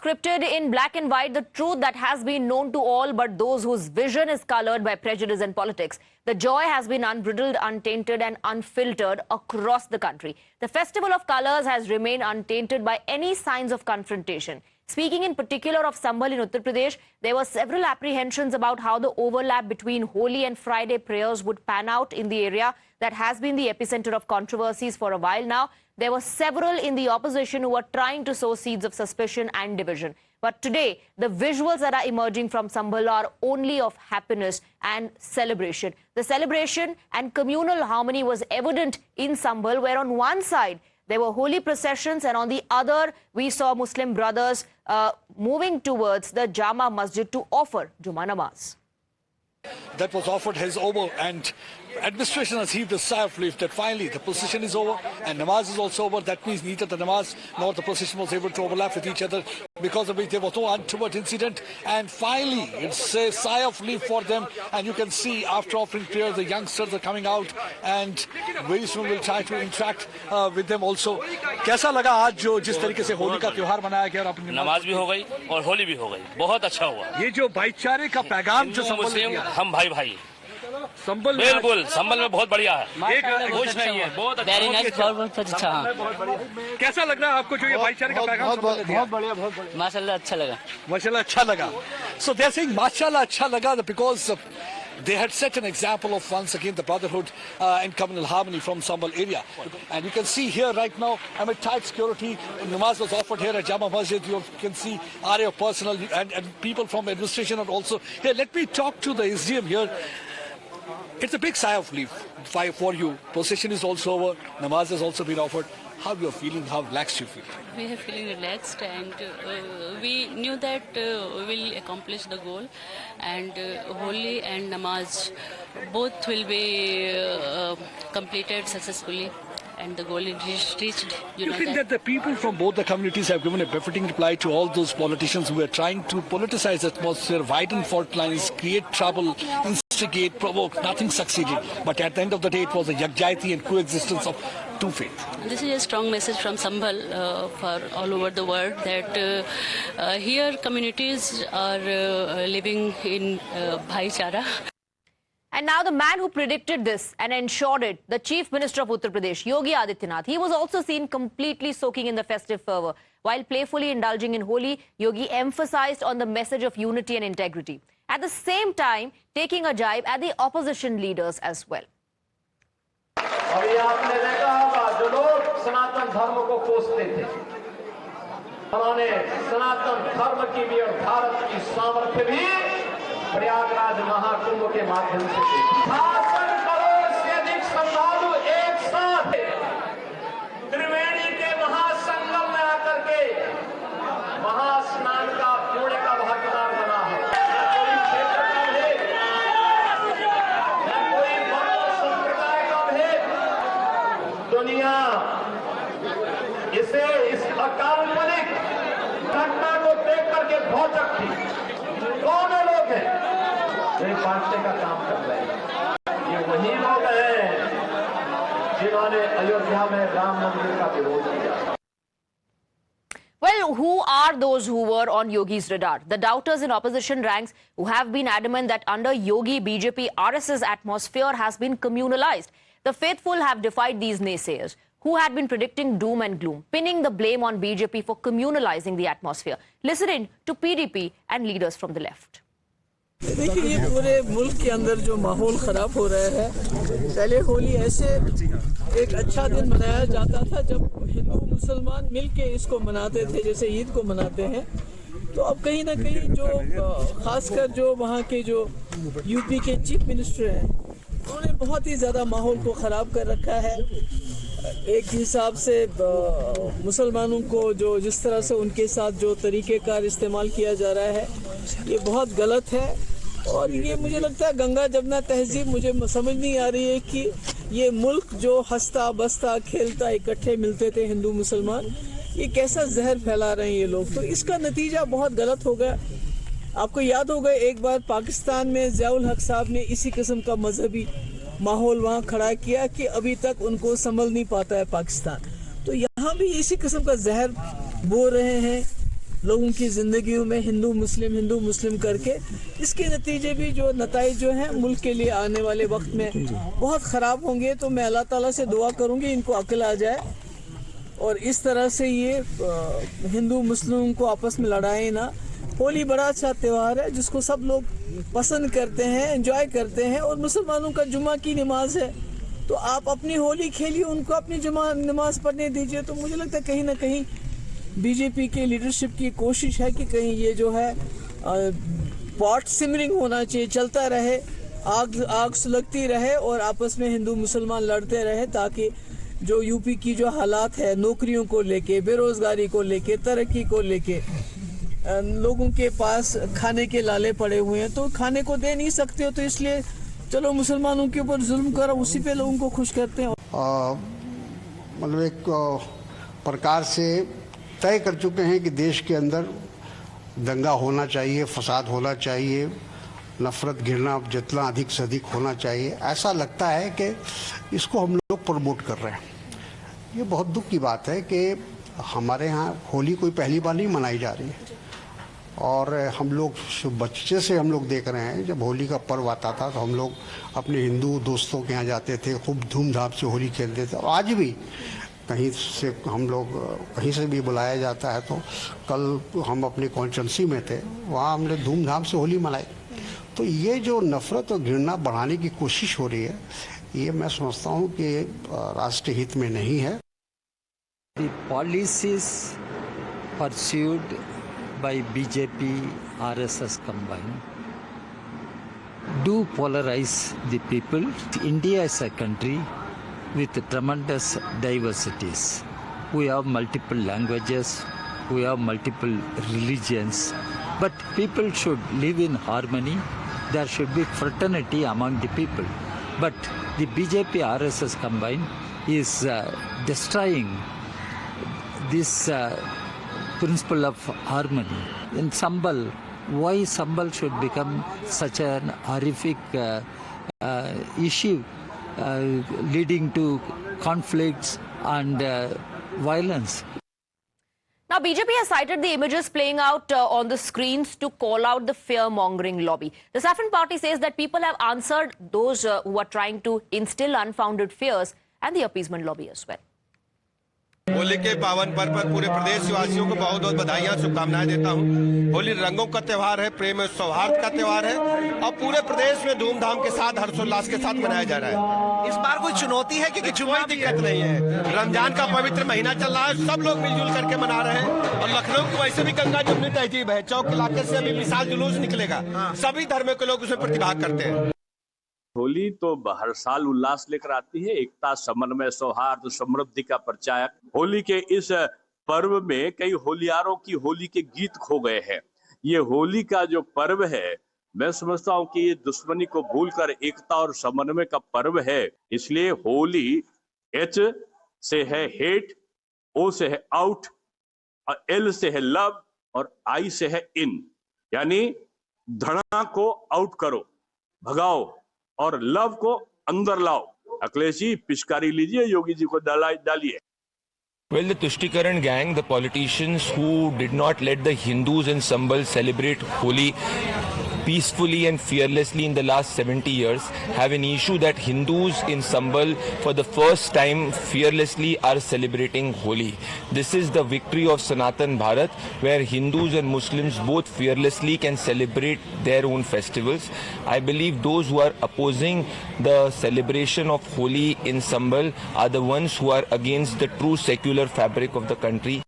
scripted in black and white, the truth that has been known to all but those whose vision is colored by prejudice and politics. The joy has been unbridled, untainted and unfiltered across the country. The Festival of Colors has remained untainted by any signs of confrontation. Speaking in particular of Sambhal in Uttar Pradesh, there were several apprehensions about how the overlap between Holi and Friday prayers would pan out in the area that has been the epicenter of controversies for a while now. There were several in the opposition who were trying to sow seeds of suspicion and division. But today, the visuals that are emerging from Sambhal are only of happiness and celebration. The celebration and communal harmony was evident in Sambhal, where on one side, there were holy processions, and on the other, we saw Muslim brothers moving towards the Jama Masjid to offer Jummah Namaz. That was offered is over, and administration has heaved a sigh of relief that finally the procession is over and namaz is also over. That means neither the namaz nor the procession was able to overlap with each other, because of which there was no untoward incident. And finally, it's a sigh of relief for them. And you can see after offering prayer, the youngsters are coming out, and very soon we'll try to interact with them also. कैसा लगा आज जो जिस तरीके से होली का त्योहार मनाया गया और अपनी नमाज भी हो गई और होली भी हो गई, बहुत अच्छा हुआ। ये जो भाईचारे का पैगाम जो संबल में दिया, हम भाई भाई संबल बिल्कुल संबल में बहुत बढ़िया है, एक कुछ नहीं है, बहुत अच्छा। कैसा लग रहा है आपको जो ये भाईचारे का पैगाम बहुत बढ़िया माशाल्लाह अच्छा लगा, माशाल्लाह अच्छा लगा. So they're saying माशाल्लाह अच्छा लगा because they had set an example of once again the brotherhood and communal harmony from Sambhal area. And you can see here right now, amid tight security, namaz was offered here at Jama Masjid. You can see area of personnel and people from administration are also here. Let me talk to the SDM here. It's a big sigh of relief for you. Procession is also over. Namaz has also been offered. How you are feeling? How relaxed you feel? We are feeling relaxed, and we knew that we will accomplish the goal, and Holi and Namaz both will be completed successfully, and the goal is reached. You think that the people from both the communities have given a befitting reply to all those politicians who are trying to politicize the atmosphere, widen fault lines, create trouble, instigate, provoke? Nothing succeeded. But at the end of the day, it was a yagjayati and coexistence of two faiths. This is a strong message from Sambhal for all over the world, that here communities are living in bhaichara. And now the man who predicted this and ensured it, the Chief Minister of Uttar Pradesh, Yogi Adityanath, he was also seen completely soaking in the festive fervour. While playfully indulging in Holi, Yogi emphasized on the message of unity and integrity. At the same time, taking a jibe at the opposition leaders as well. अभी आपने देखा होगा जो लोग सनातन धर्म को कोसते थे, उन्होंने सनातन धर्म की भी और भारत की सामर्थ्य भी प्रयागराज महाकुंभ के माध्यम से 68 करोड़ से अधिक श्रद्धालु एक साथ त्रिवेणी के महासंगम में आकर के महास्नान का पुण्य का भागीदार बना है। कोई क्षेत्र का भेद, कोई वर्ण संप्रदाय का भेद, दुनिया इसे इस अकाल्पनिक घटना को देख करके भौचक थी। कौन लोग हैं वे बांटने का काम कर रहे हैं? ये वही लोग हैं जिन्होंने अयोध्या में राम मंदिर का विरोध किया। Well, who are those who were on Yogi's radar? The doubters in opposition ranks who have been adamant that under Yogi, BJP, RSS atmosphere has been communalized. The faithful have defied these naysayers who had been predicting doom and gloom, pinning the blame on BJP for communalizing the atmosphere. Listen in to PDP and leaders from the left. देखिए, ये पूरे मुल्क के अंदर जो माहौल ख़राब हो रहा है, पहले होली ऐसे एक अच्छा दिन मनाया जाता था जब हिंदू मुसलमान मिलके इसको मनाते थे, जैसे ईद को मनाते हैं। तो अब कहीं ना कहीं जो खासकर जो वहाँ के जो यूपी के चीफ मिनिस्टर हैं, उन्होंने बहुत ही ज़्यादा माहौल को ख़राब कर रखा है। एक हिसाब से मुसलमानों को जो जिस तरह से उनके साथ जो तरीक़ेकार इस्तेमाल किया जा रहा है, ये बहुत गलत है। और ये मुझे लगता है गंगा जमुना तहजीब, मुझे समझ नहीं आ रही है कि ये मुल्क जो हंसता बसता खेलता इकट्ठे मिलते थे हिंदू मुसलमान, ये कैसा जहर फैला रहे हैं ये लोग। तो इसका नतीजा बहुत गलत हो गया। आपको याद होगा एक बार पाकिस्तान में ज़ियाउल हक साहब ने इसी किस्म का मजहबी माहौल वहाँ खड़ा किया कि अभी तक उनको संभल नहीं पाता है पाकिस्तान। तो यहाँ भी इसी किस्म का जहर बो रहे हैं लोगों की ज़िंदगियों में हिंदू मुस्लिम करके इसके नतीजे भी जो नताइज जो हैं मुल्क के लिए आने वाले वक्त में बहुत ख़राब होंगे। तो मैं अल्लाह ताला से दुआ करूँगी इनको अक्ल आ जाए और इस तरह से ये हिंदू मुस्लिम को आपस में लड़ाए ना। होली बड़ा अच्छा त्यौहार है जिसको सब लोग पसंद करते हैं, एंजॉय करते हैं, और मुसलमानों का जुमा की नमाज है तो आप अपनी होली खेलिए, उनको अपनी जुमा नमाज पढ़ने दीजिए। तो मुझे लगता है कहीं ना कहीं बीजेपी के लीडरशिप की कोशिश है कि कहीं ये जो है पॉट सिमरिंग होना चाहिए, चलता रहे, आग सुलगती रहे और आपस में हिंदू मुसलमान लड़ते रहे, ताकि जो यूपी की जो हालात है नौकरियों को लेके, बेरोजगारी को लेके, तरक्की को लेके, लोगों के पास खाने के लाले पड़े हुए हैं तो खाने को दे नहीं सकते हो, तो इसलिए चलो मुसलमानों के ऊपर जुल्म करो, उसी पे लोगों को खुश करते हैं। मतलब एक प्रकार से तय कर चुके हैं कि देश के अंदर दंगा होना चाहिए, फसाद होना चाहिए, नफरत घृणा जितना अधिक से अधिक होना चाहिए। ऐसा लगता है कि इसको हम लोग प्रमोट कर रहे हैं। ये बहुत दुख की बात है कि हमारे यहाँ होली कोई पहली बार नहीं मनाई जा रही है और हम लोग बच्चे से हम लोग देख रहे हैं जब होली का पर्व आता था तो हम लोग अपने हिंदू दोस्तों के यहाँ जाते थे, खूब धूमधाम से होली खेलते थे। और आज भी कहीं से हम लोग कहीं से भी बुलाया जाता है तो कल हम अपनी कॉन्स्टिट्यूंसी में थे, वहाँ हमने धूमधाम से होली मनाई। तो ये जो नफरत और घृणा बढ़ाने की कोशिश हो रही है ये मैं समझता हूँ कि राष्ट्रीय हित में नहीं है। The policies pursued by BJP, RSS combined do polarize the people. India is a country with tremendous diversities. We have multiple languages, we have multiple religions, but people should live in harmony. There should be fraternity among the people. But the BJP, RSS combined is destroying this principle of harmony. In Sambal, why Sambal should become such an horrific issue leading to conflicts and violence? Now, BJP has cited the images playing out on the screens to call out the fear-mongering lobby. The Saffron Party says that people have answered those who are trying to instill unfounded fears and the appeasement lobby as well. Holi के पावन पर्व पर पूरे प्रदेश वासियों को बहुत बहुत बधाइयां शुभकामनाएं देता हूं। होली रंगों का त्योहार है, प्रेम और सौहार्द का त्योहार है और पूरे प्रदेश में धूमधाम के साथ हर्षोल्लास के साथ मनाया जा रहा है। इस बार कोई चुनौती है कि कोई दिक्कत नहीं है। रमजान का पवित्र महीना चल रहा है, सब लोग मिलजुल करके मना रहे हैं और लखनऊ को वैसे भी गंगा जमुनी तहजीब है। चौक इलाके से अभी विशाल जुलूस निकलेगा, सभी धर्मों के लोग उसमें प्रतिभाग करते हैं। होली तो हर साल उल्लास लेकर आती है, एकता, समन्वय, सौहार्द, समृद्धि का प्रचायक। होली के इस पर्व में कई होलियारों की होली के गीत खो गए हैं। ये होली का जो पर्व है, मैं समझता हूँ कि ये दुश्मनी को भूलकर एकता और समन्वय का पर्व है। इसलिए होली H से है हेट, O से है आउट, L से है लव और I से है इन, यानी धड़ा को आउट करो, भगाओ और लव को अंदर लाओ। अखिलेश जी पिचकारी लीजिए, योगी जी को डालिए। Well, the Tushtikarana gang, the politicians who did not let the Hindus in Sambal celebrate Holi peacefully and fearlessly in the last 70 years, have an issue that Hindus in Sambal for the first time fearlessly are celebrating Holi. This is the victory of Sanatan Bharat, where Hindus and Muslims both fearlessly can celebrate their own festivals. I believe those who are opposing the celebration of Holi in Sambal are the ones who are against the true secular fabric of the country.